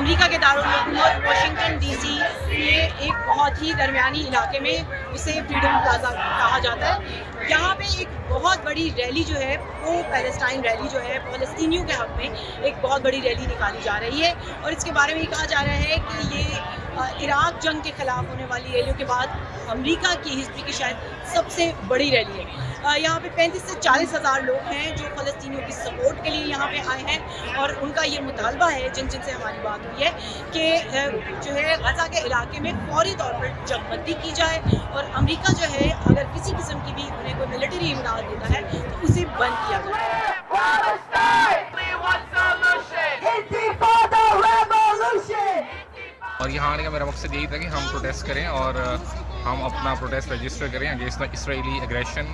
امریکہ کے دارالحکومت Washington D C, یہ ایک بہت ہی درمیانی علاقے میں اسے فریڈم پلازا کہا جاتا ہے. یہاں پہ ایک بہت بڑی ریلی جو ہے، پرو پیلسٹائن ریلی جو ہے، فلسطینیوں کے حق میں ایک بہت بڑی ریلی نکالی جا رہی ہے. اور اس کے بارے میں یہ کہا جا رہا ہے کہ یہ عراق جنگ کے خلاف ہونے والی ریلیوں کے بعد امریکہ کی ہسٹری کی شاید سب سے بڑی ریلی ہے. یہاں پہ 35 سے 40 ہزار لوگ ہیں جو فلسطینیوں کی سپورٹ کے لیے یہاں پہ آئے ہیں، اور ان کا یہ مطالبہ ہے جن سے ہماری بات ہوئی ہے کہ جو ہے غزہ کے علاقے میں فوری طور پر جنگ بندی کی جائے، اور امریکہ جو ہے اگر کسی قسم کی بھی انہیں کوئی ملٹری امداد دیتا ہے تو اسے بند کیا جائے. اور یہاں آنے کا میرا مقصد یہی تھا کہ ہم پروٹیسٹ کریں اور ہم اپنا پروٹیسٹ رجسٹر کریں against the Israeli aggression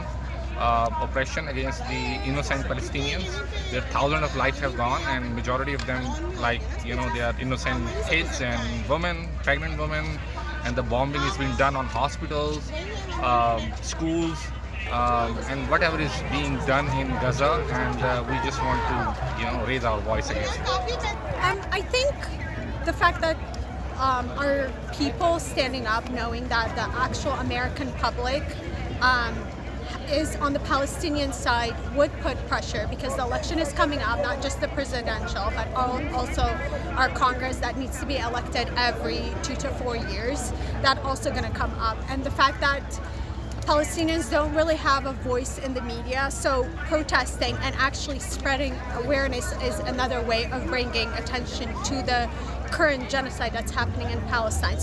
oppression against the innocent Palestinians. There thousands of lives have gone, and majority of them, like, you know, they are innocent kids and women, pregnant women, and the bombing is being done on hospitals, schools, and whatever is being done in Gaza, and we just want to, you know, raise our voice against it. I think the fact that our people standing up, knowing that the actual American public is on the Palestinian side, would put pressure, because the election is coming up, not just the presidential, but also our Congress that needs to be elected every 2 to 4 years. That also going to come up. And the fact that Palestinians don't really have a voice in the media, so protesting and actually spreading awareness is another way of bringing attention to the current genocide that's happening in Palestine.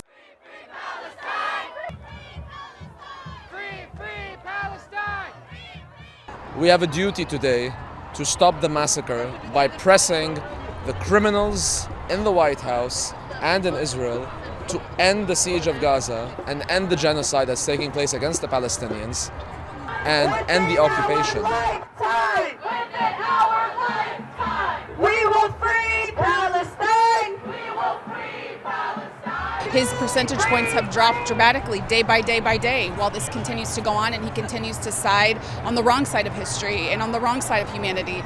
We have a duty today to stop the massacre by pressing the criminals in the White House and in Israel to end the siege of Gaza and end the genocide that's taking place against the Palestinians and end the occupation. We will free Palestine! His percentage points have dropped dramatically day by day while this continues to go on, and he continues to side on the wrong side of history and on the wrong side of humanity.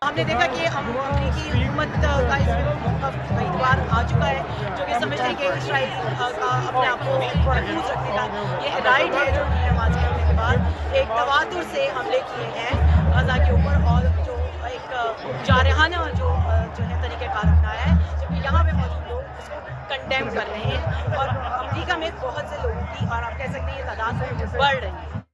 ہم نے دیکھا کہ امریکی حکومت کا اس میں موقف اعتبار آ چکا ہے، جو کہ سمجھتے ہیں کہ اسرائیل کا اپنے آپ کو محفوظ رکھنے کا یہ رائٹ ہے، جو کہ نماز کے حملے کے بعد ایک تواتر سے حملے کیے ہیں غزہ کے اوپر، اور جو ایک جارحانہ جو ہے طریقہ کار اپنایا ہے، جبکہ یہاں پہ موجود لوگ اس کو کنڈیم کر رہے ہیں، اور امریکہ میں بہت سے لوگوں کی، اور آپ کہہ سکتے ہیں یہ تعداد بڑھ رہی ہے.